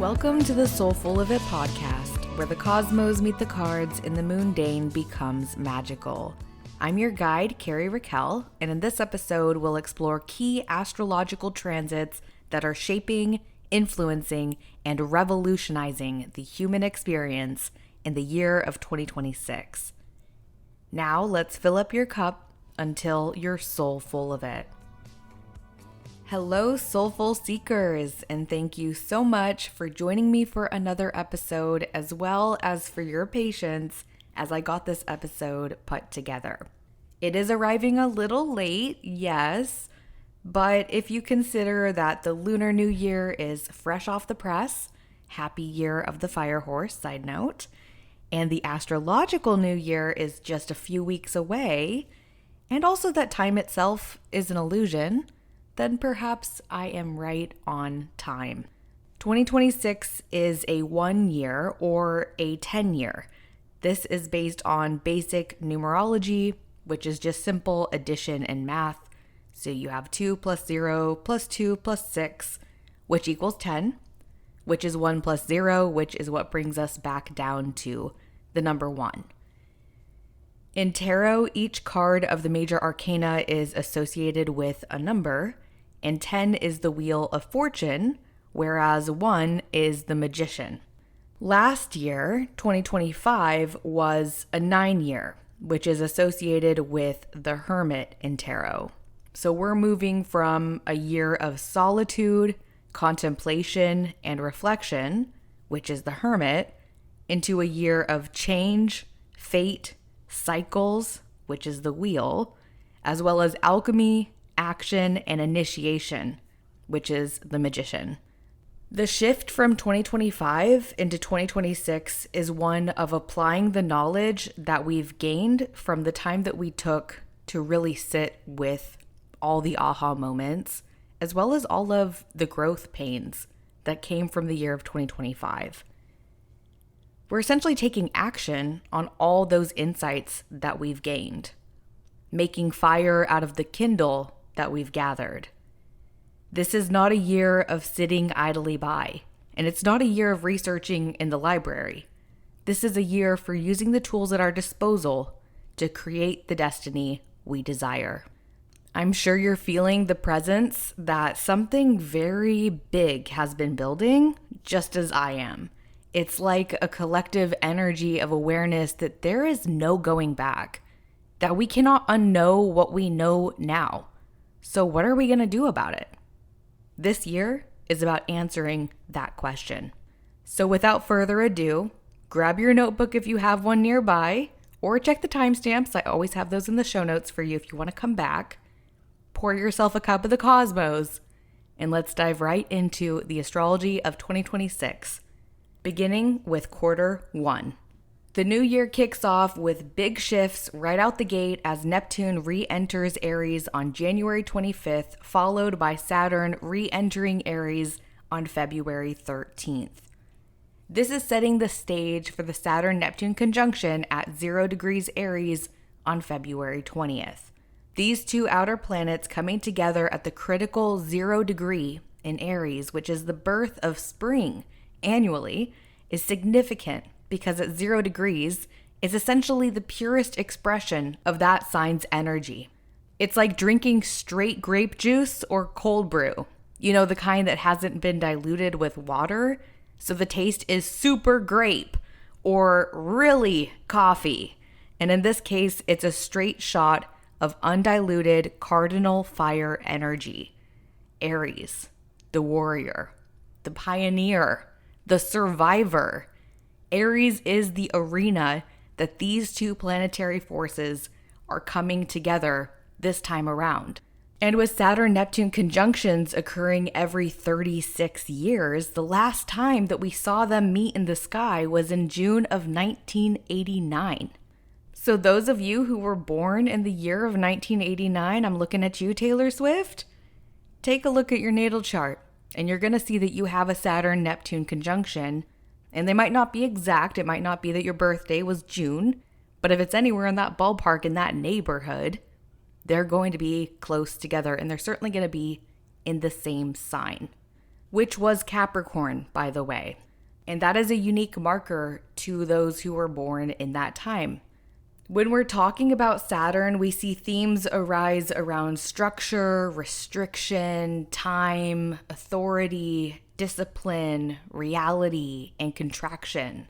Welcome to the 𝗧𝗶𝗺𝗀𝗀 podcast, where the cosmos meet the cards and the mundane becomes magical. I'm your guide, 𝗧𝗶𝗺𝗀, and in this episode, we'll explore key astrological transits that are shaping, influencing, and revolutionizing the human experience in the year of 2026. Now, let's fill up your cup until you're soul full of it. Hello, soulful seekers, and thank you so much for joining me for another episode, as well as for your patience as I got this episode put together. It is arriving a little late, yes, but if you consider that the Lunar New Year is fresh off the press, happy year of the fire horse, side note, and the astrological New Year is just a few weeks away, and also that time itself is an illusion, then perhaps I am right on time. 2026 is a 1 year or a 10 year. This is based on basic numerology, which is just simple addition and math. So you have 2 plus 0 plus 2 plus 6, which equals 10, which is 1 plus 0, which is what brings us back down to the number 1. In tarot, each card of the major arcana is associated with a number, and 10 is the wheel of fortune, whereas 1 is the magician. Last year, 2025, was a 9 year, which is associated with the hermit in tarot. So we're moving from a year of solitude, contemplation, and reflection, which is the hermit, into a year of change, fate, cycles, which is the wheel, as well as alchemy, action, and initiation, which is the magician. The shift from 2025 into 2026 is one of applying the knowledge that we've gained from the time that we took to really sit with all the aha moments, as well as all of the growth pains that came from the year of 2025. We're essentially taking action on all those insights that we've gained, making fire out of the kindle that we've gathered. This is not a year of sitting idly by, and it's not a year of researching in the library. This is a year for using the tools at our disposal to create the destiny we desire. I'm sure you're feeling the presence that something very big has been building, just as I am. It's like a collective energy of awareness that there is no going back, that we cannot unknow what we know now. So what are we going to do about it? This year is about answering that question. So without further ado, grab your notebook if you have one nearby, or check the timestamps. I always have those in the show notes for you if you want to come back. Pour yourself a cup of the cosmos, and let's dive right into the astrology of 2026. Beginning with quarter 1. The new year kicks off with big shifts right out the gate as Neptune re-enters Aries on January 25th, followed by Saturn re-entering Aries on February 13th. This is setting the stage for the Saturn-Neptune conjunction at 0 degrees Aries on February 20th. These two outer planets coming together at the critical 0 degree in Aries, which is the birth of spring annually, is significant because at 0 degrees is essentially the purest expression of that sign's energy. It's like drinking straight grape juice or cold brew, the kind that hasn't been diluted with water, so the taste is super grape or really coffee. And in this case, it's a straight shot of undiluted cardinal fire energy. Aries, the warrior, the pioneer, the survivor. Aries is the arena that these two planetary forces are coming together this time around. And with Saturn-Neptune conjunctions occurring every 36 years, the last time that we saw them meet in the sky was in June of 1989. So those of you who were born in the year of 1989, I'm looking at you, Taylor Swift. Take a look at your natal chart, and you're going to see that you have a Saturn-Neptune conjunction. And they might not be exact. It might not be that your birthday was June, but if it's anywhere in that ballpark, in that neighborhood, they're going to be close together, and they're certainly going to be in the same sign. which was Capricorn, by the way. And that is a unique marker to those who were born in that time. When we're talking about Saturn, we see themes arise around structure, restriction, time, authority, discipline, reality, and contraction.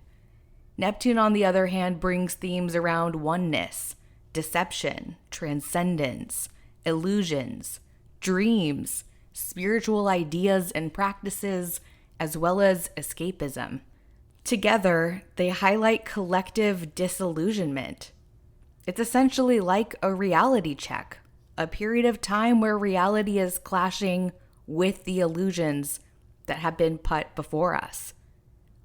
Neptune, on the other hand, brings themes around oneness, deception, transcendence, illusions, dreams, spiritual ideas and practices, as well as escapism. Together, they highlight collective disillusionment. It's essentially like a reality check, a period of time where reality is clashing with the illusions that have been put before us.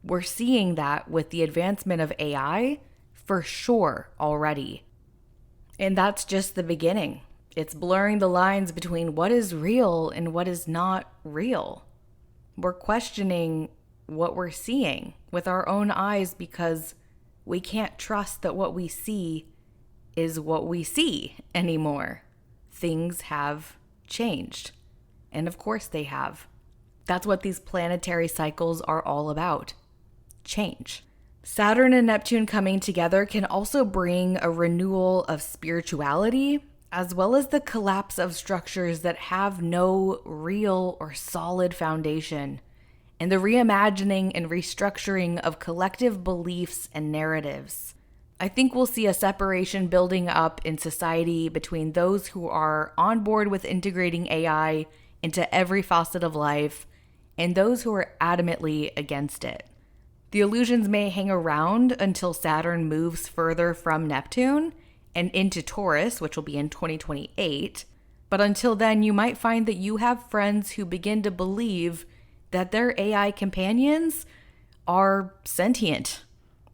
We're seeing that with the advancement of AI for sure already. And that's just the beginning. It's blurring the lines between what is real and what is not real. We're questioning what we're seeing with our own eyes because we can't trust that what we see is what we see anymore. Things have changed. And of course they have. That's what these planetary cycles are all about. Change. Saturn and Neptune coming together can also bring a renewal of spirituality, as well as the collapse of structures that have no real or solid foundation, and the reimagining and restructuring of collective beliefs and narratives. I think we'll see a separation building up in society between those who are on board with integrating AI into every facet of life and those who are adamantly against it. The illusions may hang around until Saturn moves further from Neptune and into Taurus, which will be in 2028. But until then, you might find that you have friends who begin to believe that their AI companions are sentient,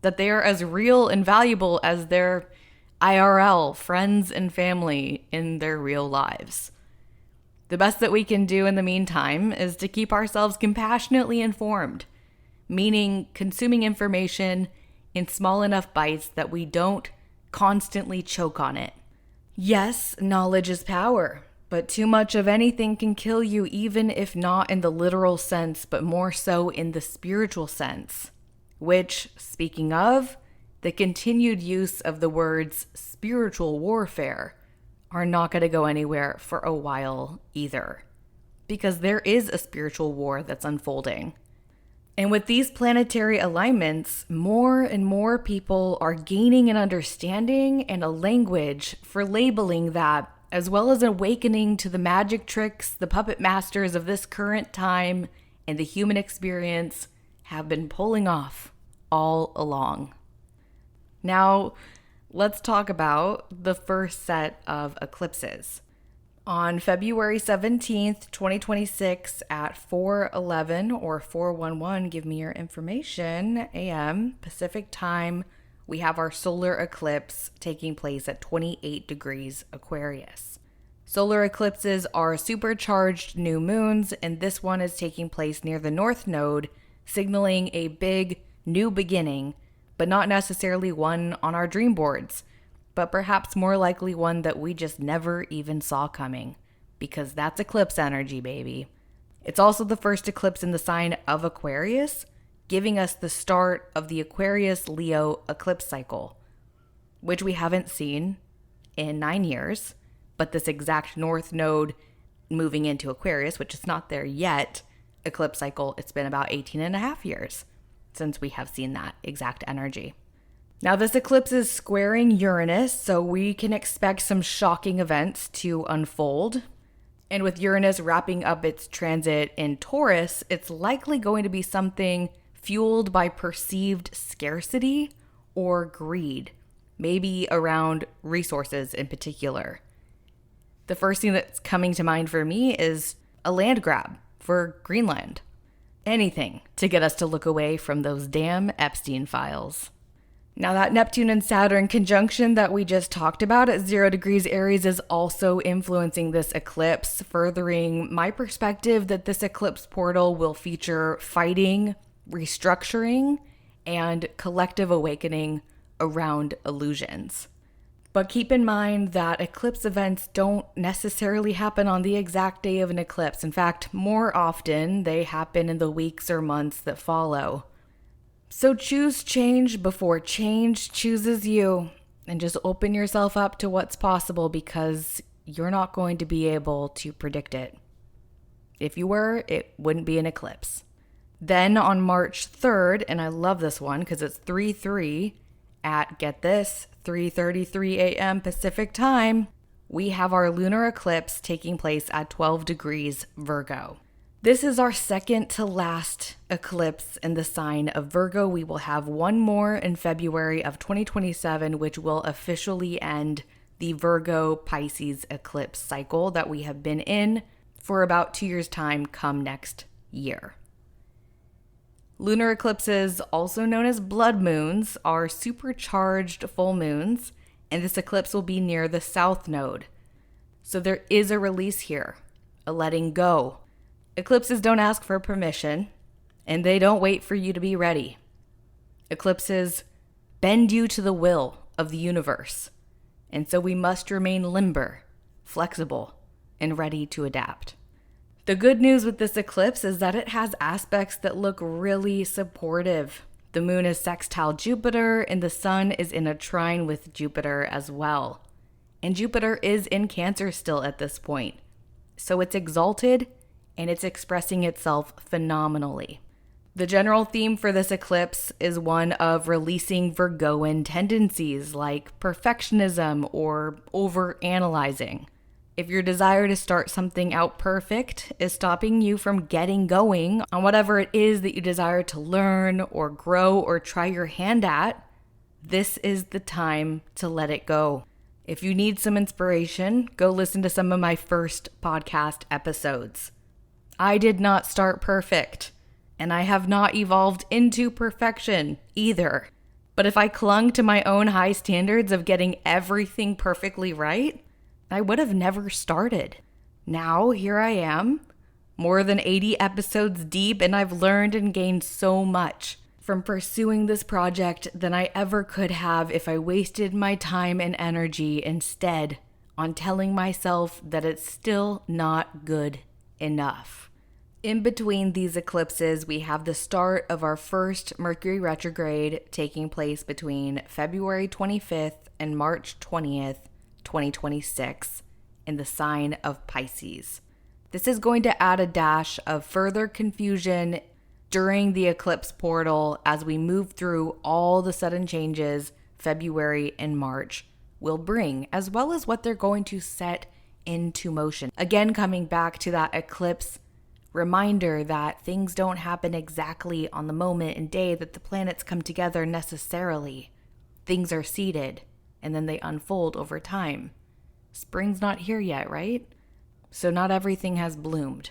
that they are as real and valuable as their IRL friends and family in their real lives. The best that we can do in the meantime is to keep ourselves compassionately informed, meaning consuming information in small enough bites that we don't constantly choke on it. Yes, knowledge is power, but too much of anything can kill you, even if not in the literal sense, but more so in the spiritual sense. Which, speaking of, the continued use of the words spiritual warfare are not going to go anywhere for a while either. Because there is a spiritual war that's unfolding. And with these planetary alignments, more and more people are gaining an understanding and a language for labeling that, as well as awakening to the magic tricks the puppet masters of this current time and the human experience have been pulling off all along. Now, let's talk about the first set of eclipses. On February 17th, 2026 at 4:11 or 4:11, give me your information, a.m. Pacific time, we have our solar eclipse taking place at 28 degrees Aquarius. Solar eclipses are supercharged new moons, and this one is taking place near the North Node, signaling a big new beginning, but not necessarily one on our dream boards, but perhaps more likely one that we just never even saw coming, because that's eclipse energy, baby. It's also the first eclipse in the sign of Aquarius, giving us the start of the Aquarius-Leo eclipse cycle, which we haven't seen in 9 years, but this exact North Node moving into Aquarius, which is not there yet, eclipse cycle, it's been about 18 and a half years since we have seen that exact energy. Now, this eclipse is squaring Uranus, so we can expect some shocking events to unfold. And with Uranus wrapping up its transit in Taurus, it's likely going to be something fueled by perceived scarcity or greed, maybe around resources in particular. The first thing that's coming to mind for me is a land grab for Greenland. Anything to get us to look away from those damn Epstein files. Now, that Neptune and Saturn conjunction that we just talked about at 0 degrees Aries is also influencing this eclipse, furthering my perspective that this eclipse portal will feature fighting, restructuring, and collective awakening around illusions. But keep in mind that eclipse events don't necessarily happen on the exact day of an eclipse. In fact, more often they happen in the weeks or months that follow. So choose change before change chooses you, and just open yourself up to what's possible, because you're not going to be able to predict it. If you were, it wouldn't be an eclipse. Then on March 3rd, and I love this one because it's 3/3 at, get this, 3:33 a.m. Pacific time, we have our lunar eclipse taking place at 12 degrees Virgo. This is our second to last eclipse in the sign of Virgo. We will have one more in February of 2027, which will officially end the Virgo Pisces eclipse cycle that we have been in for about 2 years' time come next year. Lunar eclipses, also known as blood moons, are supercharged full moons, and this eclipse will be near the south node. So there is a release here, a letting go. Eclipses don't ask for permission, and they don't wait for you to be ready. Eclipses bend you to the will of the universe, and so we must remain limber, flexible, and ready to adapt. The good news with this eclipse is that it has aspects that look really supportive. The moon is sextile Jupiter, and the sun is in a trine with Jupiter as well. And Jupiter is in Cancer still at this point. So it's exalted, and it's expressing itself phenomenally. The general theme for this eclipse is one of releasing Virgoan tendencies like perfectionism or overanalyzing. If your desire to start something out perfect is stopping you from getting going on whatever it is that you desire to learn or grow or try your hand at, this is the time to let it go. If you need some inspiration, go listen to some of my first podcast episodes. I did not start perfect, and I have not evolved into perfection either. But if I clung to my own high standards of getting everything perfectly right, I would have never started. Now, here I am, more than 80 episodes deep, and I've learned and gained so much from pursuing this project than I ever could have if I wasted my time and energy instead on telling myself that it's still not good enough. In between these eclipses, we have the start of our first Mercury retrograde taking place between February 25th and March 20th, 2026 in the sign of Pisces. This is going to add a dash of further confusion during the eclipse portal as we move through all the sudden changes February and March will bring, as well as what they're going to set into motion. Again, coming back to that eclipse reminder that things don't happen exactly on the moment and day that the planets come together necessarily. Things are seeded, and then they unfold over time. Spring's not here yet, right? So not everything has bloomed,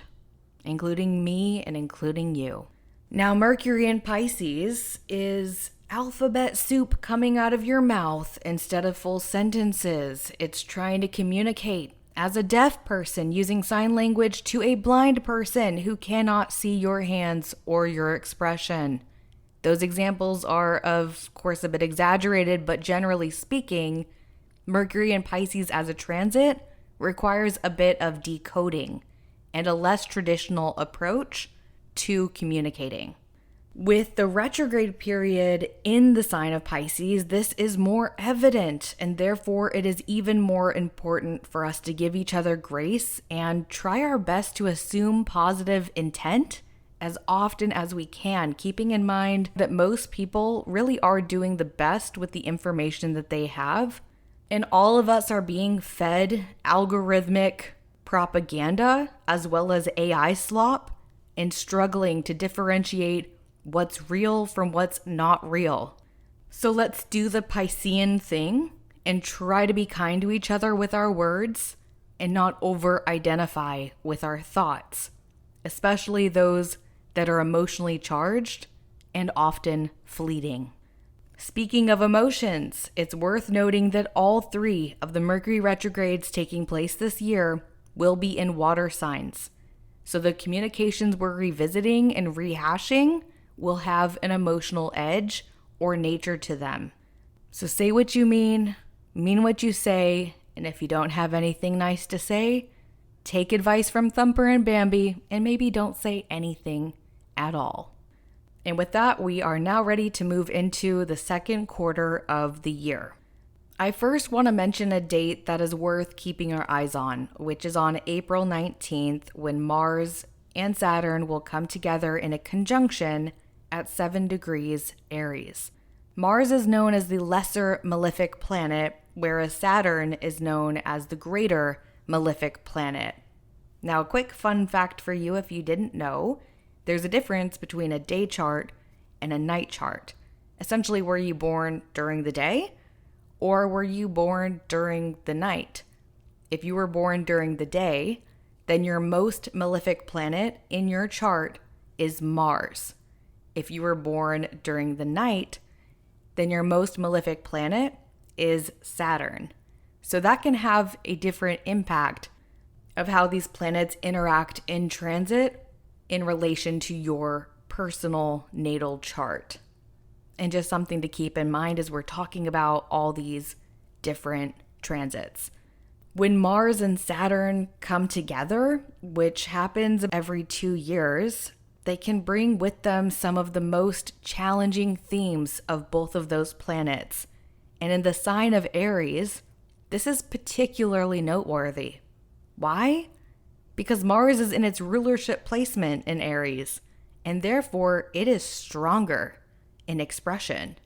including me and including you. Now, Mercury in Pisces is alphabet soup coming out of your mouth instead of full sentences. It's trying to communicate as a deaf person using sign language to a blind person who cannot see your hands or your expression. Those examples are, of course, a bit exaggerated, but generally speaking, Mercury in Pisces as a transit requires a bit of decoding and a less traditional approach to communicating. With the retrograde period in the sign of Pisces, this is more evident, and therefore it is even more important for us to give each other grace and try our best to assume positive intent as often as we can, keeping in mind that most people really are doing the best with the information that they have, and all of us are being fed algorithmic propaganda as well as AI slop and struggling to differentiate what's real from what's not real. So let's do the Piscean thing and try to be kind to each other with our words and not over-identify with our thoughts, especially those that are emotionally charged and often fleeting. Speaking of emotions, it's worth noting that all 3 of the Mercury retrogrades taking place this year will be in water signs. So the communications we're revisiting and rehashing will have an emotional edge or nature to them. So say what you mean, Mean what you say, and if you don't have anything nice to say, take advice from Thumper and Bambi and maybe don't say anything at all. And with that, we are now ready to move into the second quarter of the year. I first want to mention a date that is worth keeping our eyes on, which is on April 19th, when Mars and Saturn will come together in a conjunction at 7 degrees Aries. Mars is known as the lesser malefic planet, whereas Saturn is known as the greater malefic planet. Now, a quick fun fact for you if you didn't know, there's a difference between a day chart and a night chart. Essentially, were you born during the day? Or were you born during the night? If you were born during the day, then your most malefic planet in your chart is Mars. If you were born during the night, then your most malefic planet is Saturn. So that can have a different impact of how these planets interact in transit in relation to your personal natal chart. And just something to keep in mind as we're talking about all these different transits. When Mars and Saturn come together, which happens every 2 years, they can bring with them some of the most challenging themes of both of those planets. And in the sign of Aries, this is particularly noteworthy. Why? Because Mars is in its rulership placement in Aries, and therefore it is stronger in expression.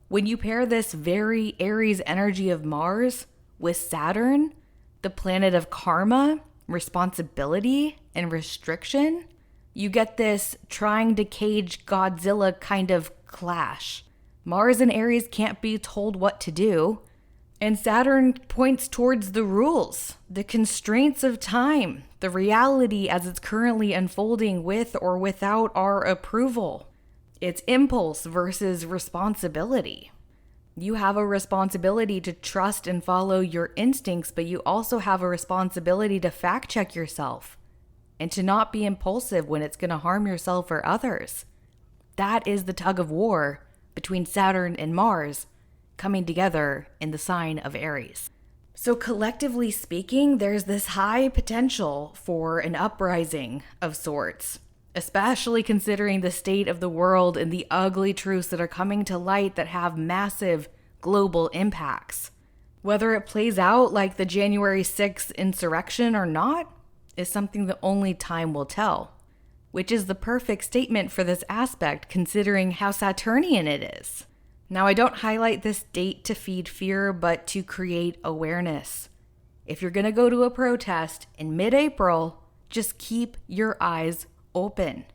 When you pair this very Aries energy of Mars with Saturn, the planet of karma, responsibility, and restriction, you get this trying to cage Godzilla kind of clash. Mars and Aries can't be told what to do, and Saturn points towards the rules, the constraints of time, the reality as it's currently unfolding with or without our approval. It's impulse versus responsibility. You have a responsibility to trust and follow your instincts, but you also have a responsibility to fact check yourself and to not be impulsive when it's going to harm yourself or others. That is the tug of war between Saturn and Mars coming together in the sign of Aries. So collectively speaking, there's this high potential for an uprising of sorts, especially considering the state of the world and the ugly truths that are coming to light that have massive global impacts. Whether it plays out like the January 6th insurrection or not is something that only time will tell, which is the perfect statement for this aspect considering how Saturnian it is. Now, I don't highlight this date to feed fear, but to create awareness. If you're going to go to a protest in mid-April, just keep your eyes open.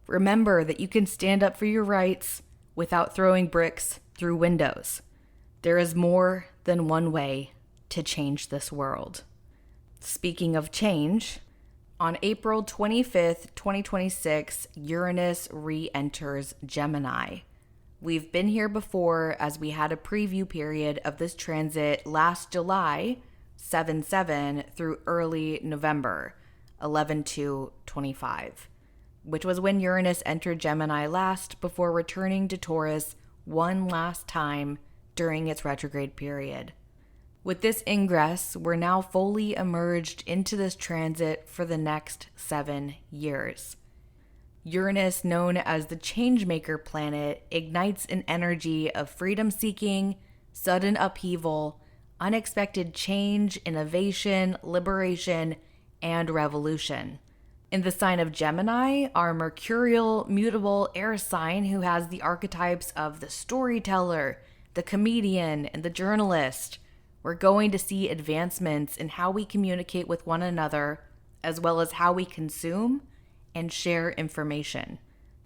Remember that you can stand up for your rights without throwing bricks through windows. There is more than one way to change this world. Speaking of change, on April 25th, 2026, Uranus re-enters Gemini. We've been here before as we had a preview period of this transit last July, 7/7, through early November, 11/2/25, which was when Uranus entered Gemini last before returning to Taurus one last time during its retrograde period. With this ingress, we're now fully emerged into this transit for the next 7 years. Uranus, known as the changemaker planet, ignites an energy of freedom-seeking, sudden upheaval, unexpected change, innovation, liberation, and revolution. In the sign of Gemini, our mercurial, mutable air sign who has the archetypes of the storyteller, the comedian, and the journalist, we're going to see advancements in how we communicate with one another, as well as how we consume and share information.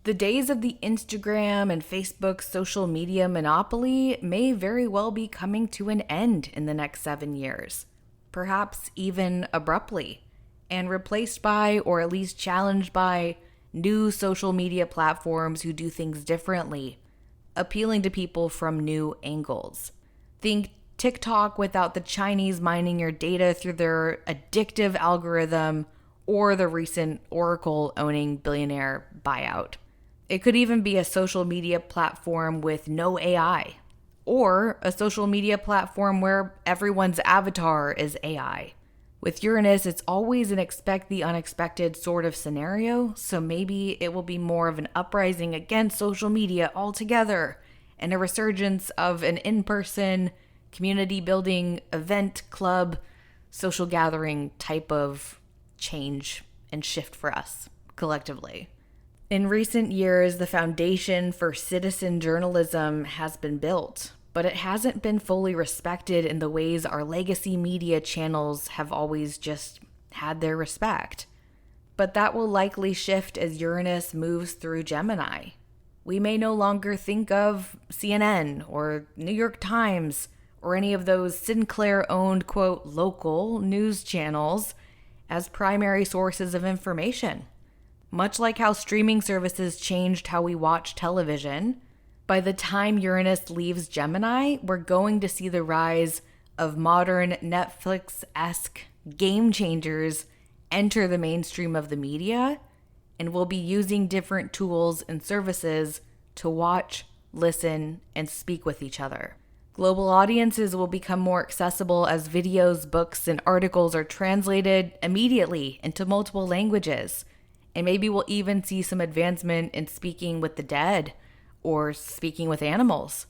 The days of the Instagram and Facebook social media monopoly may very well be coming to an end in the next 7 years, perhaps even abruptly, and replaced by, or at least challenged by, new social media platforms who do things differently, appealing to people from new angles. Think TikTok without the Chinese mining your data through their addictive algorithm, or the recent Oracle owning billionaire buyout. It could even be a social media platform with no AI, or a social media platform where everyone's avatar is AI. With Uranus, it's always an expect the unexpected sort of scenario, so maybe it will be more of an uprising against social media altogether and a resurgence of an in-person community building event, club, social gathering type of change and shift for us collectively. In recent years, the foundation for citizen journalism has been built, but it hasn't been fully respected in the ways our legacy media channels have always just had their respect. But that will likely shift as Uranus moves through Gemini. We may no longer think of CNN or New York Times or any of those Sinclair-owned, quote, local news channels as primary sources of information. Much like how streaming services changed how we watch television, by the time Uranus leaves Gemini, we're going to see the rise of modern Netflix-esque game changers enter the mainstream of the media, and we'll be using different tools and services to watch, listen, and speak with each other. Global audiences will become more accessible as videos, books, and articles are translated immediately into multiple languages. And maybe we'll even see some advancement in speaking with the dead or speaking with animals.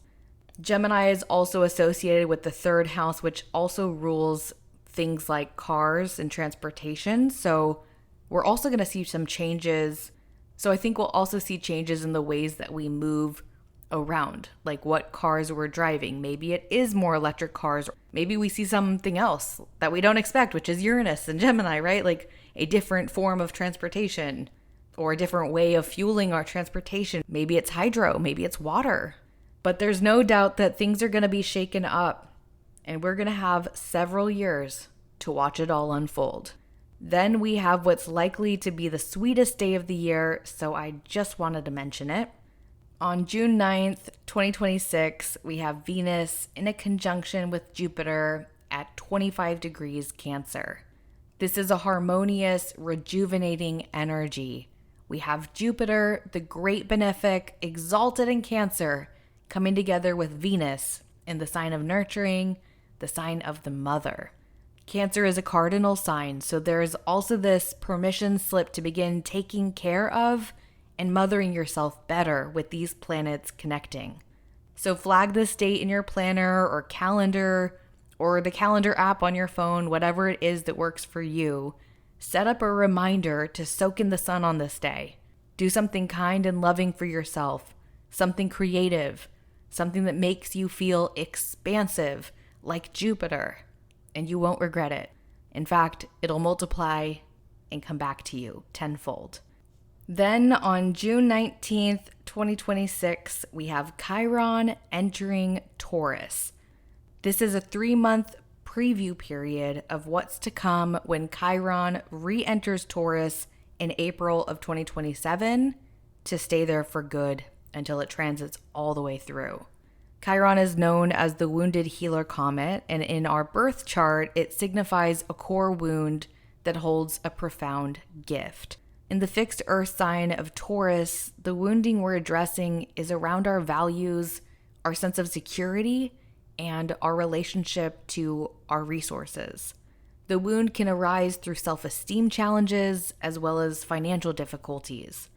Gemini is also associated with the third house, which also rules things like cars and transportation. So we're also going to see some changes. So I think we'll also see changes in the ways that we move around, like what cars we're driving. Maybe it is more electric cars. Maybe we see something else that we don't expect, which is Uranus and Gemini, right? Like a different form of transportation or a different way of fueling our transportation. Maybe it's hydro, maybe it's water. But there's no doubt that things are going to be shaken up, and we're going to have several years to watch it all unfold. Then we have what's likely to be the sweetest day of the year, so I just wanted to mention it. On June 9th, 2026, we have Venus in a conjunction with Jupiter at 25 degrees Cancer. This is a harmonious, rejuvenating energy. We have Jupiter, the great benefic, exalted in Cancer, coming together with Venus in the sign of nurturing, the sign of the mother. Cancer is a cardinal sign, so there's also this permission slip to begin taking care of and mothering yourself better with these planets connecting. So flag this date in your planner or calendar or the calendar app on your phone, whatever it is that works for you. Set up a reminder to soak in the sun on this day. Do something kind and loving for yourself, something creative, something that makes you feel expansive like Jupiter, and you won't regret it. In fact, it'll multiply and come back to you tenfold. Then on June 19th, 2026, we have Chiron entering Taurus. This is a 3-month preview period of what's to come when Chiron re-enters Taurus in April of 2027 to stay there for good until it transits all the way through. Chiron is known as the wounded healer comet, and in our birth chart, it signifies a core wound that holds a profound gift. In the fixed earth sign of Taurus, the wounding we're addressing is around our values, our sense of security, and our relationship to our resources. The wound can arise through self-esteem challenges as well as financial difficulties.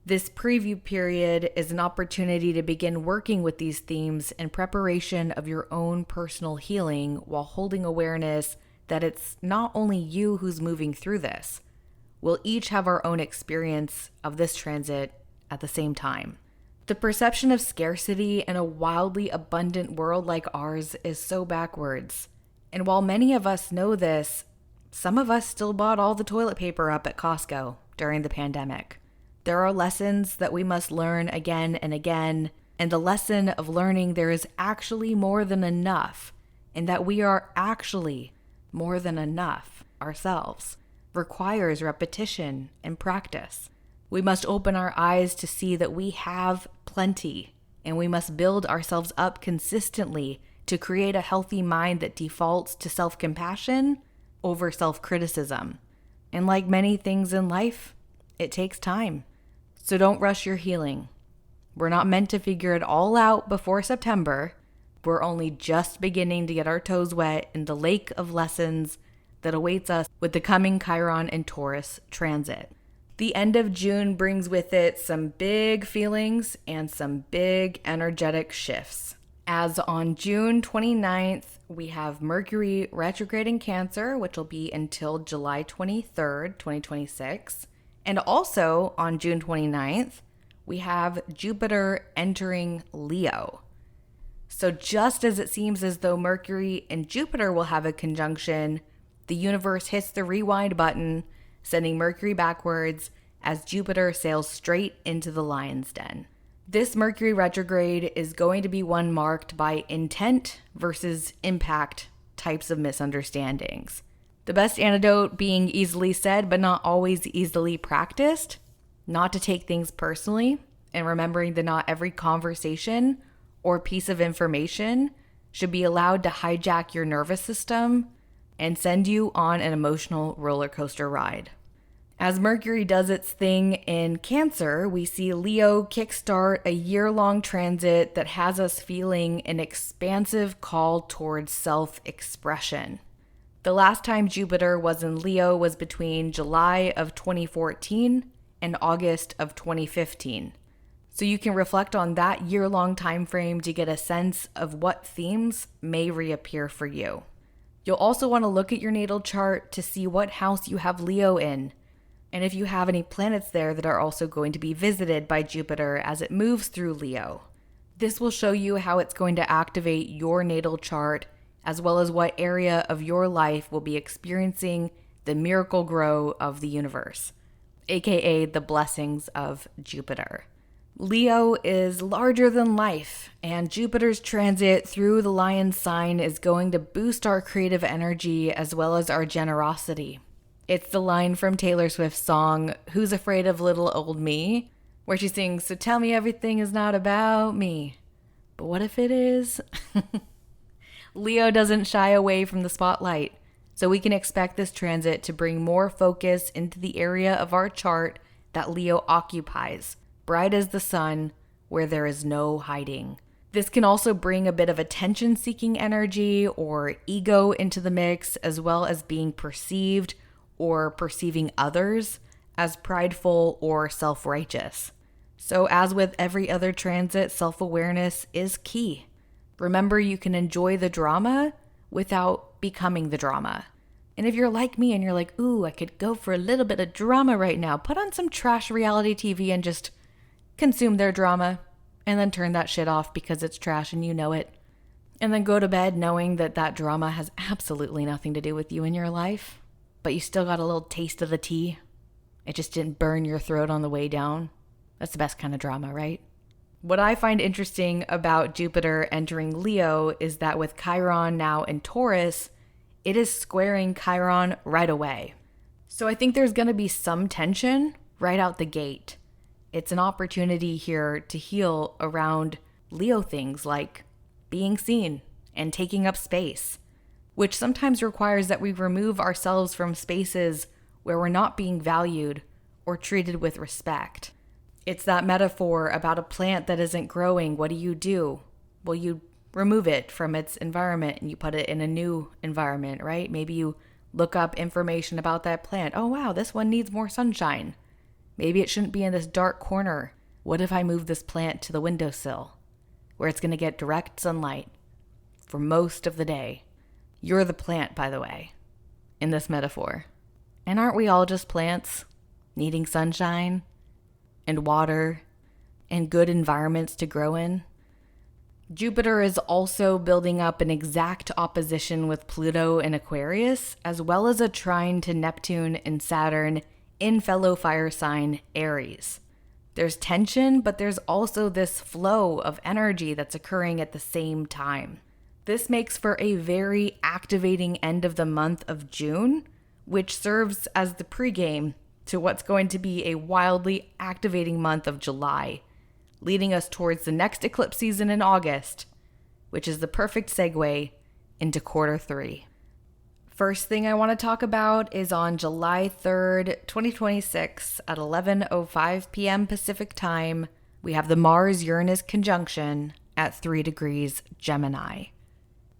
This preview period is an opportunity to begin working with these themes in preparation of your own personal healing while holding awareness that it's not only you who's moving through this. We'll each have our own experience of this transit at the same time. The perception of scarcity in a wildly abundant world like ours is so backwards. And while many of us know this, some of us still bought all the toilet paper up at Costco during the pandemic. There are lessons that we must learn again and again, and the lesson of learning there is actually more than enough, and that we are actually more than enough ourselves, requires repetition and practice. We must open our eyes to see that we have plenty, and we must build ourselves up consistently to create a healthy mind that defaults to self-compassion over self-criticism. And like many things in life, it takes time. So don't rush your healing. We're not meant to figure it all out before September. We're only just beginning to get our toes wet in the lake of lessons that awaits us with the coming Chiron and Taurus transit. The end of June brings with it some big feelings and some big energetic shifts. As on June 29th, we have Mercury retrograde in Cancer, which will be until July 23rd, 2026. And also on June 29th, we have Jupiter entering Leo. So just as it seems as though Mercury and Jupiter will have a conjunction, the universe hits the rewind button, sending Mercury backwards as Jupiter sails straight into the lion's den. This Mercury retrograde is going to be one marked by intent versus impact types of misunderstandings. The best antidote being easily said, but not always easily practiced, not to take things personally, and remembering that not every conversation or piece of information should be allowed to hijack your nervous system and send you on an emotional roller coaster ride. As Mercury does its thing in Cancer, we see Leo kickstart a year-long transit that has us feeling an expansive call towards self-expression. The last time Jupiter was in Leo was between July of 2014 and August of 2015. So you can reflect on that year-long time frame to get a sense of what themes may reappear for you. You'll also want to look at your natal chart to see what house you have Leo in, and if you have any planets there that are also going to be visited by Jupiter as it moves through Leo. This will show you how it's going to activate your natal chart, as well as what area of your life will be experiencing the miracle grow of the universe, aka the blessings of Jupiter. Leo is larger than life, and Jupiter's transit through the Lion sign is going to boost our creative energy as well as our generosity. It's the line from Taylor Swift's song, Who's Afraid of Little Old Me, where she sings, so tell me everything is not about me. But what if it is? Leo doesn't shy away from the spotlight, so we can expect this transit to bring more focus into the area of our chart that Leo occupies, bright as the sun, where there is no hiding. This can also bring a bit of attention-seeking energy or ego into the mix, as well as being perceived or perceiving others as prideful or self-righteous. So as with every other transit, self-awareness is key. Remember, you can enjoy the drama without becoming the drama. And if you're like me and you're like, ooh, I could go for a little bit of drama right now, put on some trash reality TV and just consume their drama, and then turn that shit off because it's trash and you know it. And then go to bed knowing that that drama has absolutely nothing to do with you in your life, but you still got a little taste of the tea. It just didn't burn your throat on the way down. That's the best kind of drama, right? What I find interesting about Jupiter entering Leo is that with Chiron now in Taurus, it is squaring Chiron right away. So I think there's going to be some tension right out the gate. It's an opportunity here to heal around Leo things like being seen and taking up space, which sometimes requires that we remove ourselves from spaces where we're not being valued or treated with respect. It's that metaphor about a plant that isn't growing. What do? Well, you remove it from its environment and you put it in a new environment, right? Maybe you look up information about that plant. Oh, wow, this one needs more sunshine. Maybe it shouldn't be in this dark corner. What if I move this plant to the windowsill where it's going to get direct sunlight for most of the day? You're the plant, by the way, in this metaphor. And aren't we all just plants needing sunshine and water and good environments to grow in? Jupiter is also building up an exact opposition with Pluto in Aquarius, as well as a trine to Neptune and Saturn in fellow fire sign Aries. There's tension, but there's also this flow of energy that's occurring at the same time. This makes for a very activating end of the month of June, which serves as the pregame to what's going to be a wildly activating month of July, leading us towards the next eclipse season in August, which is the perfect segue into quarter 3. First thing I want to talk about is on July 3rd, 2026 at 11:05 p.m. Pacific time, we have the Mars-Uranus conjunction, at 3 degrees Gemini.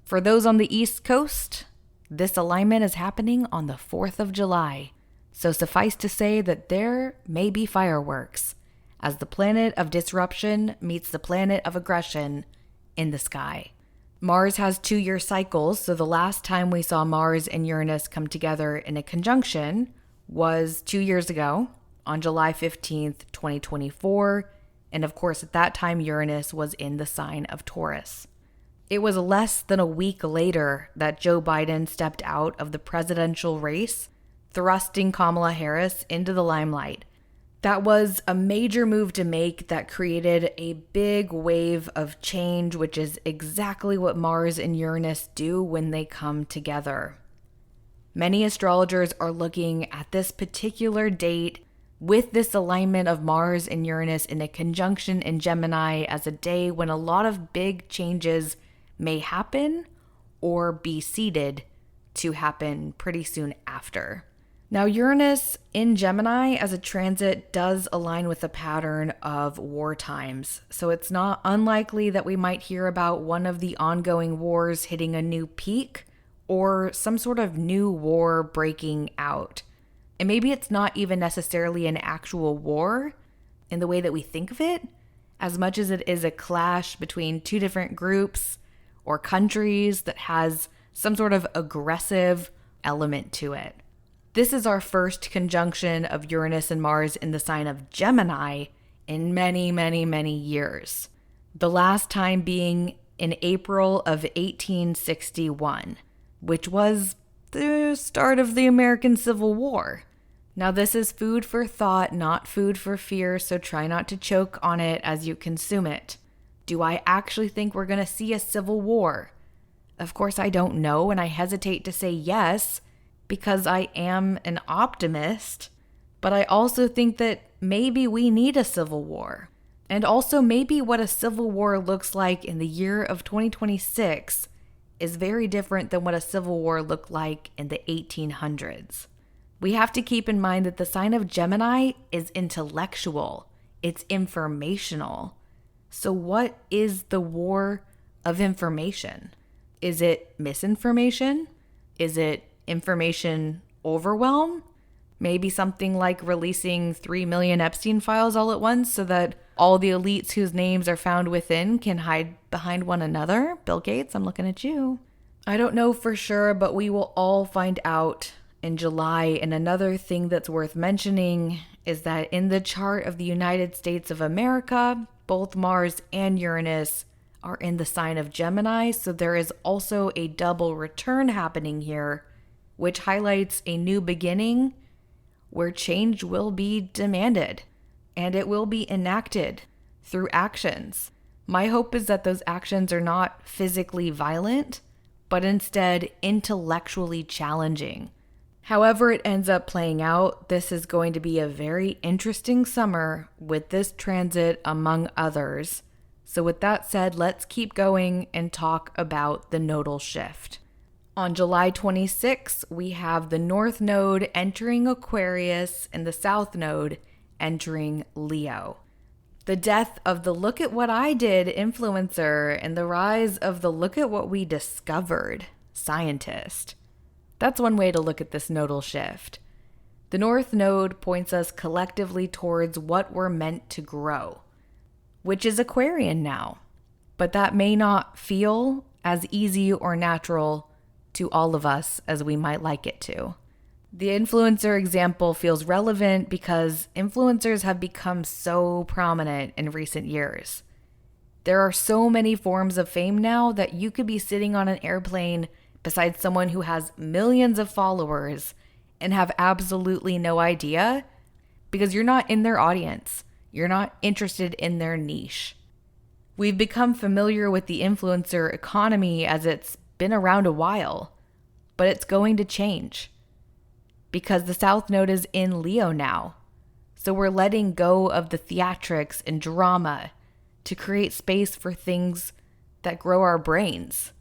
For those on the East Coast, this alignment is happening on the 4th of July. So suffice to say that there may be fireworks as the planet of disruption meets the planet of aggression in the sky. Mars has 2-year cycles, so the last time we saw Mars and Uranus come together in a conjunction was 2 years ago on July 15th, 2024. And of course, at that time, Uranus was in the sign of Taurus. It was less than a week later that Joe Biden stepped out of the presidential race, thrusting Kamala Harris into the limelight. That was a major move to make that created a big wave of change, which is exactly what Mars and Uranus do when they come together. Many astrologers are looking at this particular date with this alignment of Mars and Uranus in a conjunction in Gemini as a day when a lot of big changes may happen or be seeded to happen pretty soon after. Now, Uranus in Gemini as a transit does align with the pattern of war times, so it's not unlikely that we might hear about one of the ongoing wars hitting a new peak or some sort of new war breaking out. And maybe it's not even necessarily an actual war in the way that we think of it, as much as it is a clash between two different groups or countries that has some sort of aggressive element to it. This is our first conjunction of Uranus and Mars in the sign of Gemini in many, many, many years. The last time being in April of 1861, which was the start of the American Civil War. Now, this is food for thought, not food for fear, so try not to choke on it as you consume it. Do I actually think we're going to see a civil war? Of course, I don't know, and I hesitate to say yes, because I am an optimist, but I also think that maybe we need a civil war. And also maybe what a civil war looks like in the year of 2026 is very different than what a civil war looked like in the 1800s. We have to keep in mind that the sign of Gemini is intellectual, it's informational. So what is the war of information? Is it misinformation? Is it information overwhelm? Maybe something like releasing 3 million Epstein files all at once so that all the elites whose names are found within can hide behind one another. Bill Gates, I'm looking at you. I don't know for sure, but we will all find out in July. And another thing that's worth mentioning is that in the chart of the United States of America, both Mars and Uranus are in the sign of Gemini. So there is also a double return happening here, which highlights a new beginning where change will be demanded and it will be enacted through actions. My hope is that those actions are not physically violent, but instead intellectually challenging. However it ends up playing out, this is going to be a very interesting summer with this transit among others. So with that said, let's keep going and talk about the nodal shift. On July 26, we have the North Node entering Aquarius and the South Node entering Leo. The death of the look at what I did influencer and the rise of the look at what we discovered scientist. That's one way to look at this nodal shift. The North Node points us collectively towards what we're meant to grow, which is Aquarian now. But that may not feel as easy or natural to all of us as we might like it to. The influencer example feels relevant because influencers have become so prominent in recent years. There are so many forms of fame now that you could be sitting on an airplane beside someone who has millions of followers and have absolutely no idea because you're not in their audience. You're not interested in their niche. We've become familiar with the influencer economy as it's been around a while, but it's going to change because the South Node is in Leo now. So we're letting go of the theatrics and drama to create space for things that grow our brains.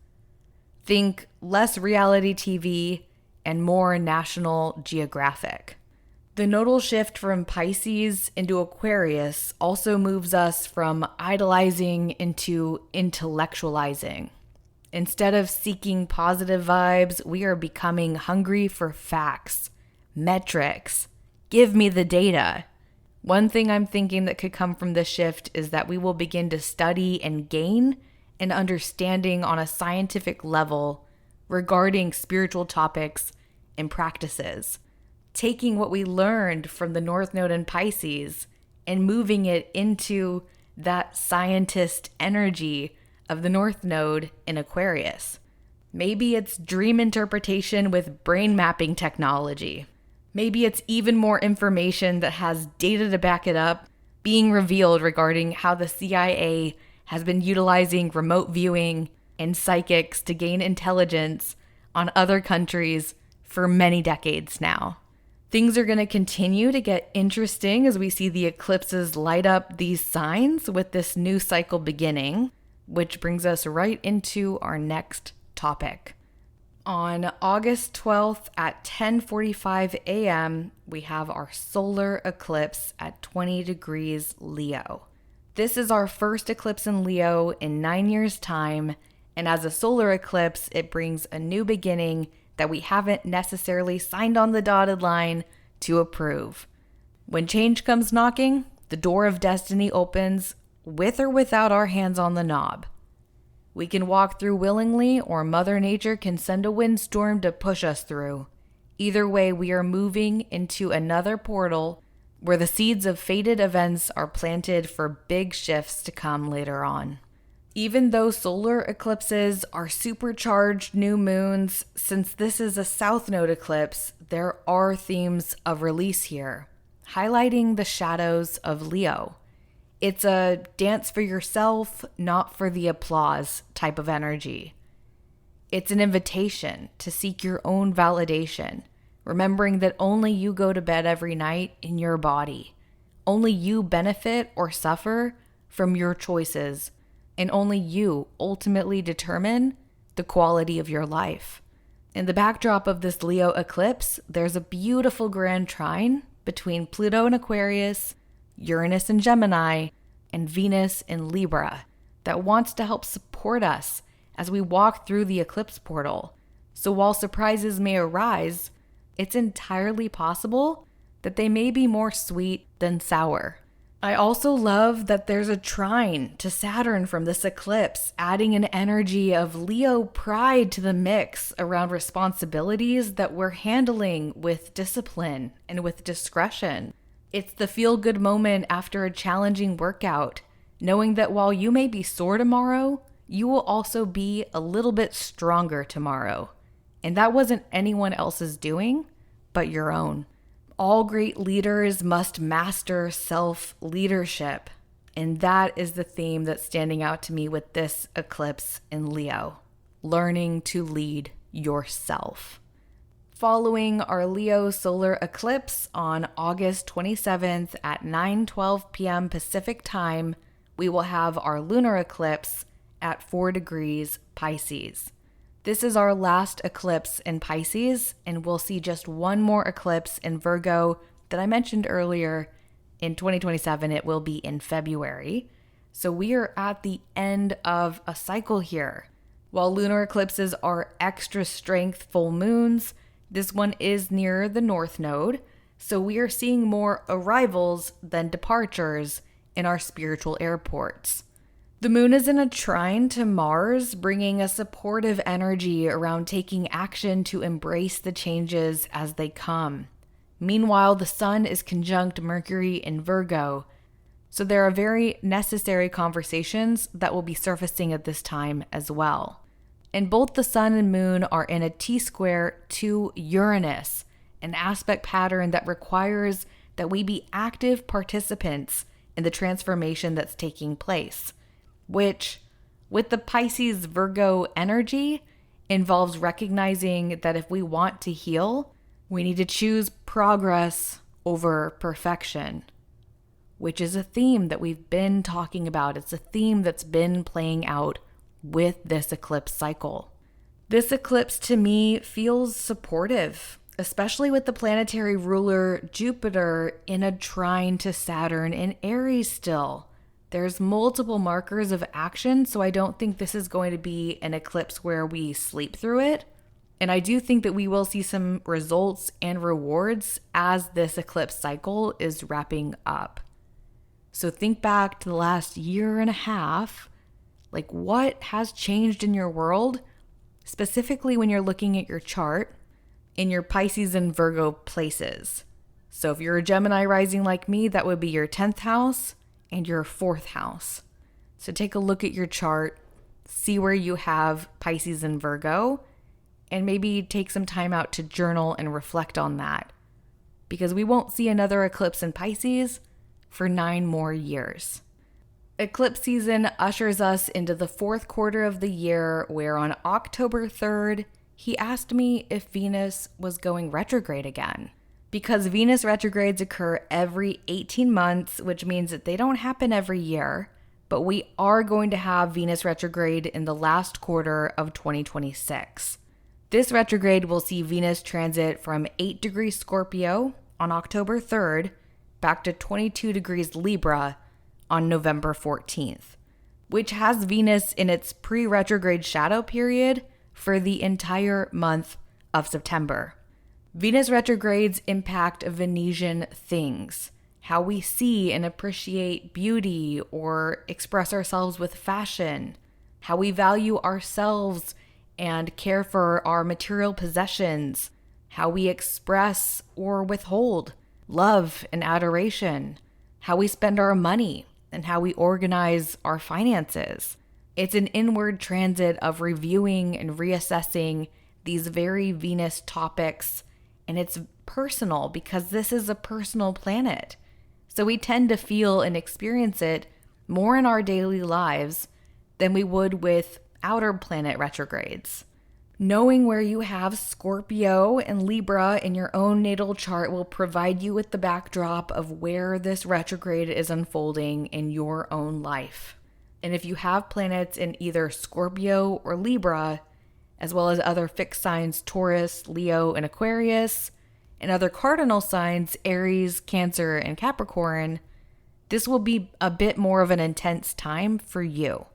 Think less reality TV and more National Geographic. The The nodal shift from Pisces into Aquarius also moves us from idolizing into intellectualizing. Instead of seeking positive vibes, we are becoming hungry for facts, metrics. Give me the data. One thing I'm thinking that could come from this shift is that we will begin to study and gain an understanding on a scientific level regarding spiritual topics and practices, taking what we learned from the North Node in Pisces and moving it into that scientist energy of the North Node in Aquarius. Maybe it's dream interpretation with brain mapping technology. Maybe it's even more information that has data to back it up being revealed regarding how the CIA has been utilizing remote viewing and psychics to gain intelligence on other countries for many decades now. Things are going to continue to get interesting as we see the eclipses light up these signs with this new cycle beginning, which brings us right into our next topic. On August 12th at 10:45 a.m., we have our solar eclipse at 20 degrees Leo. This is our first eclipse in Leo in 9 years' time, and as a solar eclipse, it brings a new beginning that we haven't necessarily signed on the dotted line to approve. When change comes knocking, the door of destiny opens with or without our hands on the knob. We can walk through willingly, or Mother Nature can send a windstorm to push us through. Either way, we are moving into another portal where the seeds of fated events are planted for big shifts to come later on. Even though solar eclipses are supercharged new moons, since this is a South Node eclipse, there are themes of release here, highlighting the shadows of Leo. It's a dance for yourself, not for the applause type of energy. It's an invitation to seek your own validation, remembering that only you go to bed every night in your body. Only you benefit or suffer from your choices, and only you ultimately determine the quality of your life. In the backdrop of this Leo eclipse, there's a beautiful grand trine between Pluto in Aquarius, Uranus in Gemini, and Venus in Libra that wants to help support us as we walk through the eclipse portal. So while surprises may arise, it's entirely possible that they may be more sweet than sour. I also love that there's a trine to Saturn from this eclipse, adding an energy of Leo pride to the mix around responsibilities that we're handling with discipline and with discretion. It's the feel-good moment after a challenging workout, knowing that while you may be sore tomorrow, you will also be a little bit stronger tomorrow. And that wasn't anyone else's doing, but your own. All great leaders must master self-leadership. And that is the theme that's standing out to me with this eclipse in Leo. Learning to lead yourself. Following our Leo solar eclipse on August 27th at 9:12 p.m. Pacific time, we will have our lunar eclipse at 4 degrees Pisces. This is our last eclipse in Pisces, and we'll see just one more eclipse in Virgo that I mentioned earlier. In 2027, it will be in February. So we are at the end of a cycle here. While lunar eclipses are extra strength full moons, this one is near the North Node, so we are seeing more arrivals than departures in our spiritual airports. The moon is in a trine to Mars, bringing a supportive energy around taking action to embrace the changes as they come. Meanwhile, the sun is conjunct Mercury in Virgo, so there are very necessary conversations that will be surfacing at this time as well. And both the sun and moon are in a T-square to Uranus, an aspect pattern that requires that we be active participants in the transformation that's taking place, which, with the Pisces Virgo energy, involves recognizing that if we want to heal, we need to choose progress over perfection, which is a theme that we've been talking about. It's a theme that's been playing out with this eclipse cycle. This eclipse to me feels supportive, especially with the planetary ruler Jupiter in a trine to Saturn in Aries still. There's multiple markers of action, so I don't think this is going to be an eclipse where we sleep through it. And I do think that we will see some results and rewards as this eclipse cycle is wrapping up. So think back to the last year and a half, like what has changed in your world, specifically when you're looking at your chart in your Pisces and Virgo places. So if you're a Gemini rising like me, that would be your 10th house and your 4th house. So take a look at your chart, see where you have Pisces and Virgo, and maybe take some time out to journal and reflect on that. Because we won't see another eclipse in Pisces for 9 more years. Eclipse season ushers us into the 4th quarter of the year, where on October 3rd, he asked me if Venus was going retrograde again. Because Venus retrogrades occur every 18 months, which means that they don't happen every year, but we are going to have Venus retrograde in the last quarter of 2026. This retrograde will see Venus transit from 8 degrees Scorpio on October 3rd back to 22 degrees Libra on November 14th, which has Venus in its pre-retrograde shadow period for the entire month of September. Venus retrogrades impact Venusian things, how we see and appreciate beauty or express ourselves with fashion, how we value ourselves and care for our material possessions, how we express or withhold love and adoration, how we spend our money, and how we organize our finances. It's an inward transit of reviewing and reassessing these very Venus topics, and it's personal because this is a personal planet. So we tend to feel and experience it more in our daily lives than we would with outer planet retrogrades. Knowing where you have Scorpio and Libra in your own natal chart will provide you with the backdrop of where this retrograde is unfolding in your own life. And if you have planets in either Scorpio or Libra, as well as other fixed signs Taurus, Leo, and Aquarius, and other cardinal signs Aries, Cancer, and Capricorn, this will be a bit more of an intense time for you.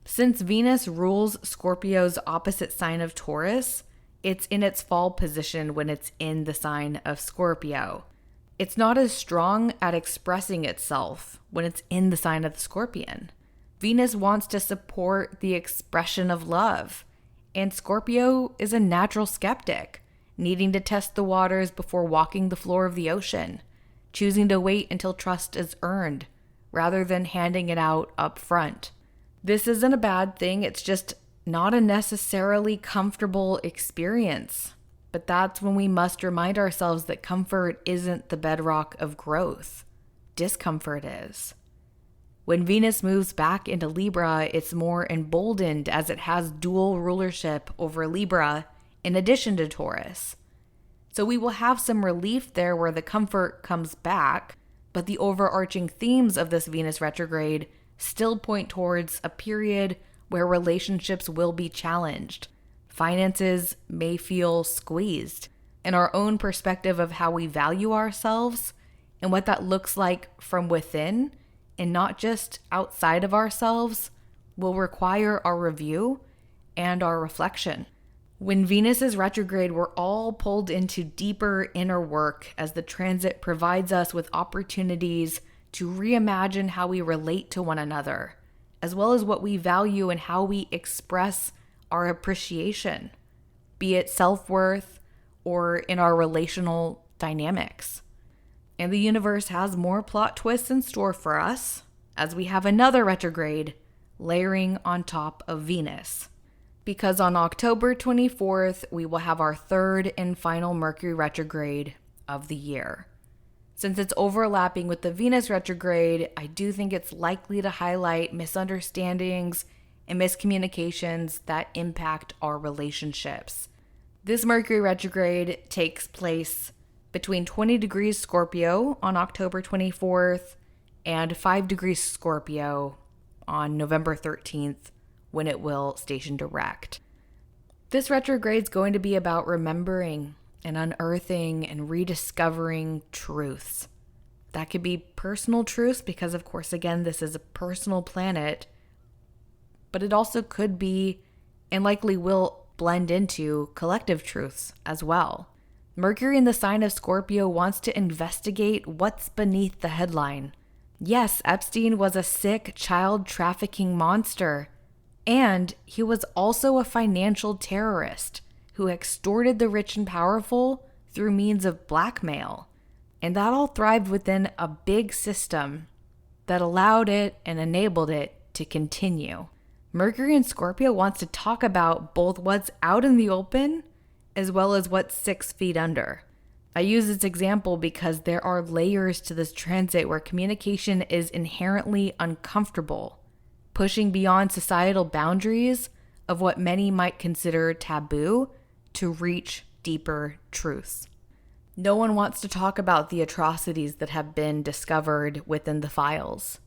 Since Venus rules Scorpio's opposite sign of Taurus, it's in its fall position when it's in the sign of Scorpio. It's not as strong at expressing itself when it's in the sign of the Scorpion. Venus wants to support the expression of love, and Scorpio is a natural skeptic, needing to test the waters before walking the floor of the ocean, choosing to wait until trust is earned, rather than handing it out up front. This isn't a bad thing, it's just not a necessarily comfortable experience. But that's when we must remind ourselves that comfort isn't the bedrock of growth. Discomfort is. When Venus moves back into Libra, it's more emboldened as it has dual rulership over Libra in addition to Taurus. So we will have some relief there where the comfort comes back, but the overarching themes of this Venus retrograde still point towards a period where relationships will be challenged. Finances may feel squeezed, and our own perspective of how we value ourselves and what that looks like from within and not just outside of ourselves will require our review and our reflection. When Venus is retrograde, we're all pulled into deeper inner work as the transit provides us with opportunities to reimagine how we relate to one another, as well as what we value and how we express our appreciation, be it self-worth or in our relational dynamics. And the universe has more plot twists in store for us as we have another retrograde layering on top of Venus. Because on October 24th, we will have our third and final Mercury retrograde of the year. Since it's overlapping with the Venus retrograde, I do think it's likely to highlight misunderstandings and miscommunications that impact our relationships. This Mercury retrograde takes place between 20 degrees Scorpio on October 24th and 5 degrees Scorpio on November 13th when it will station direct. This retrograde is going to be about remembering and unearthing and rediscovering truths. That could be personal truths because, of course, again, this is a personal planet, but it also could be and likely will blend into collective truths as well. Mercury in the sign of Scorpio wants to investigate what's beneath the headline. Yes, Epstein was a sick child trafficking monster, and he was also a financial terrorist who extorted the rich and powerful through means of blackmail. And that all thrived within a big system that allowed it and enabled it to continue. Mercury in Scorpio wants to talk about both what's out in the open as well as what's 6 feet under. I use this example because there are layers to this transit where communication is inherently uncomfortable, pushing beyond societal boundaries of what many might consider taboo to reach deeper truths. No one wants to talk about the atrocities that have been discovered within the files,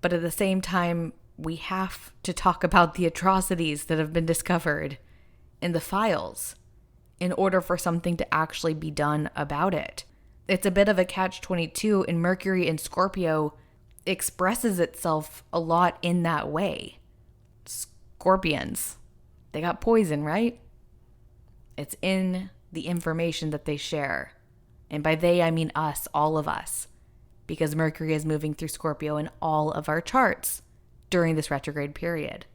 but at the same time, we have to talk about the atrocities that have been discovered in the files in order for something to actually be done about it. It's a bit of a catch-22, and Mercury in Scorpio expresses itself a lot in that way. Scorpions, they got poison, right? It's in the information that they share. And by they, I mean us, all of us, because Mercury is moving through Scorpio in all of our charts during this retrograde period.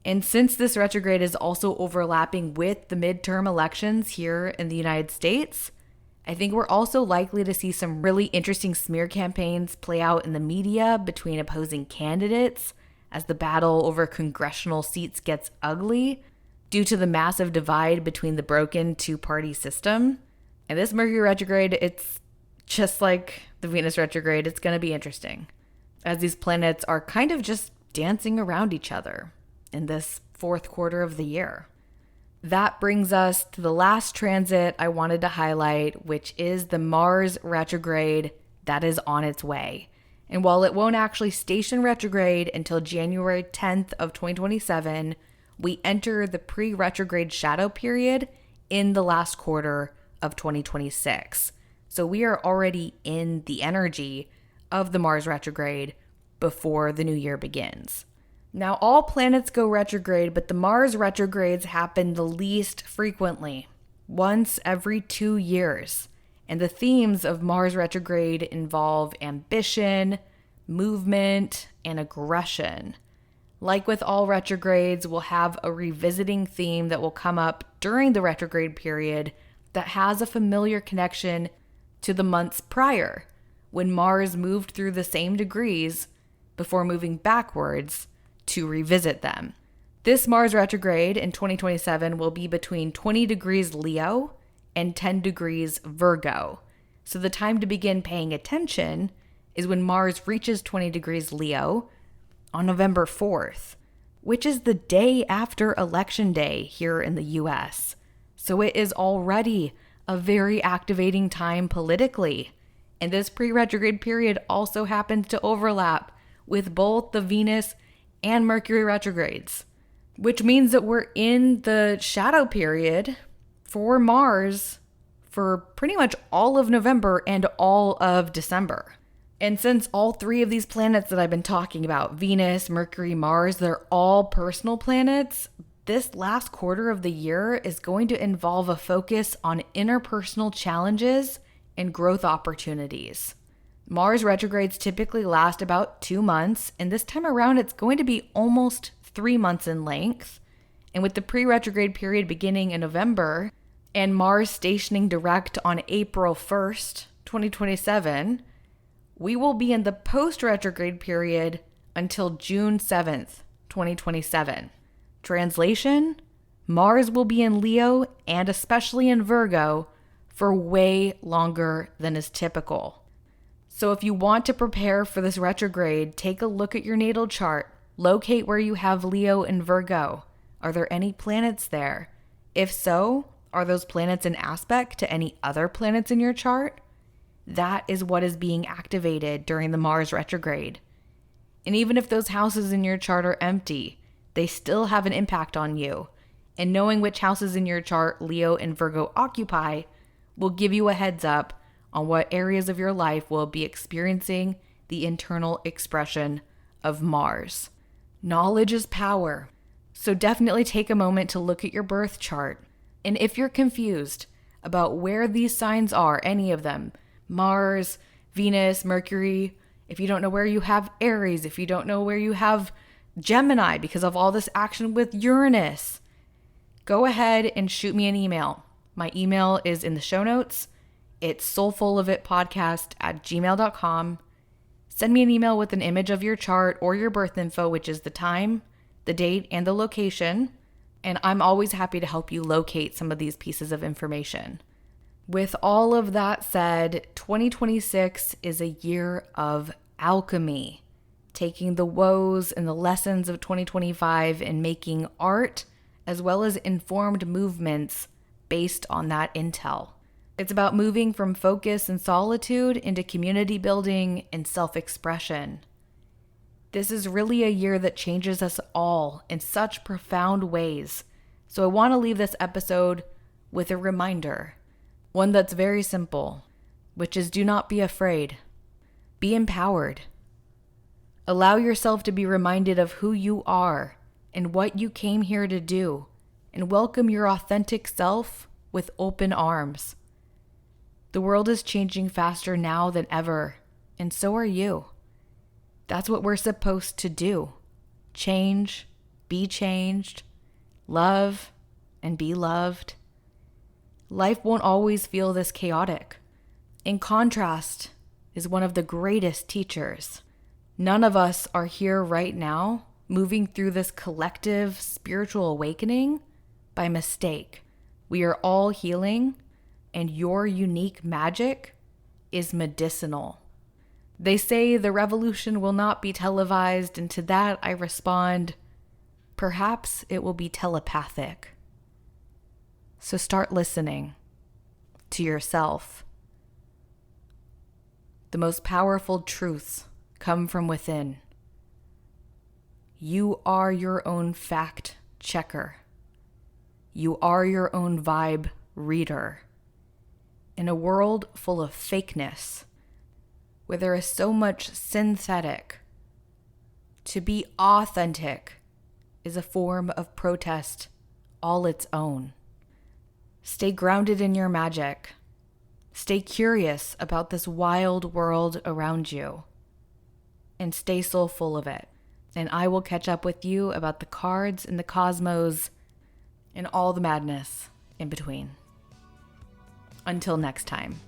And since this retrograde is also overlapping with the midterm elections here in the United States, I think we're also likely to see some really interesting smear campaigns play out in the media between opposing candidates as the battle over congressional seats gets ugly due to the massive divide between the broken two-party system. And this Mercury retrograde, it's just like the Venus retrograde, it's going to be interesting as these planets are kind of just dancing around each other in this fourth quarter of the year. That brings us to the last transit I wanted to highlight, which is the Mars retrograde that is on its way. And while it won't actually station retrograde until January 10th of 2027, we enter the pre-retrograde shadow period in the last quarter of 2026. So we are already in the energy of the Mars retrograde before the new year begins. Now, all planets go retrograde, but the Mars retrogrades happen the least frequently, once every 2 years. And the themes of Mars retrograde involve ambition, movement, and aggression. Like with all retrogrades, we'll have a revisiting theme that will come up during the retrograde period that has a familiar connection to the months prior, when Mars moved through the same degrees before moving backwards to revisit them. This Mars retrograde in 2027 will be between 20 degrees Leo and 10 degrees Virgo. So the time to begin paying attention is when Mars reaches 20 degrees Leo on November 4th, which is the day after Election Day here in the US. So it is already a very activating time politically. And this pre-retrograde period also happens to overlap with both the Venus and Mercury retrogrades, which means that we're in the shadow period for Mars for pretty much all of November and all of December. And since all three of these planets that I've been talking about, Venus, Mercury, Mars, they're all personal planets, this last quarter of the year is going to involve a focus on interpersonal challenges and growth opportunities. Mars retrogrades typically last about 2 months, and this time around it's going to be almost 3 months in length. And with the pre-retrograde period beginning in November and Mars stationing direct on April 1st, 2027, we will be in the post-retrograde period until June 7th, 2027. Translation: Mars will be in Leo and especially in Virgo for way longer than is typical. So if you want to prepare for this retrograde, take a look at your natal chart, locate where you have Leo and Virgo. Are there any planets there? If so, are those planets in aspect to any other planets in your chart? That is what is being activated during the Mars retrograde. And even if those houses in your chart are empty, they still have an impact on you. And knowing which houses in your chart Leo and Virgo occupy will give you a heads up on what areas of your life will be experiencing the internal expression of Mars. Knowledge is power, so definitely take a moment to look at your birth chart. And if you're confused about where these signs are, any of them, Mars, Venus, Mercury, if you don't know where you have Aries, if you don't know where you have Gemini because of all this action with Uranus, go ahead and shoot me an email. My email is in the show notes. It's 𝗧𝗶𝗺𝗀𝗀podcast@gmail.com. Send me an email with an image of your chart or your birth info, which is the time, the date, and the location. And I'm always happy to help you locate some of these pieces of information. With all of that said, 2026 is a year of alchemy, taking the woes and the lessons of 2025 and making art as well as informed movements based on that intel. It's about moving from focus and solitude into community building and self-expression. This is really a year that changes us all in such profound ways. So I want to leave this episode with a reminder, one that's very simple, which is do not be afraid. Be empowered. Allow yourself to be reminded of who you are and what you came here to do, and welcome your authentic self with open arms. The world is changing faster now than ever, and so are you. That's what we're supposed to do. Change, be changed, love, and be loved. Life won't always feel this chaotic. In contrast is one of the greatest teachers. None of us are here right now moving through this collective spiritual awakening by mistake. We are all healing, and your unique magic is medicinal. They say the revolution will not be televised, and to that I respond, perhaps it will be telepathic. So start listening to yourself. The most powerful truths come from within. You are your own fact checker. You are your own vibe reader. In a world full of fakeness, where there is so much synthetic, to be authentic is a form of protest all its own. Stay grounded in your magic. Stay curious about this wild world around you. And stay soulful of it. And I will catch up with you about the cards and the cosmos and all the madness in between. Until next time.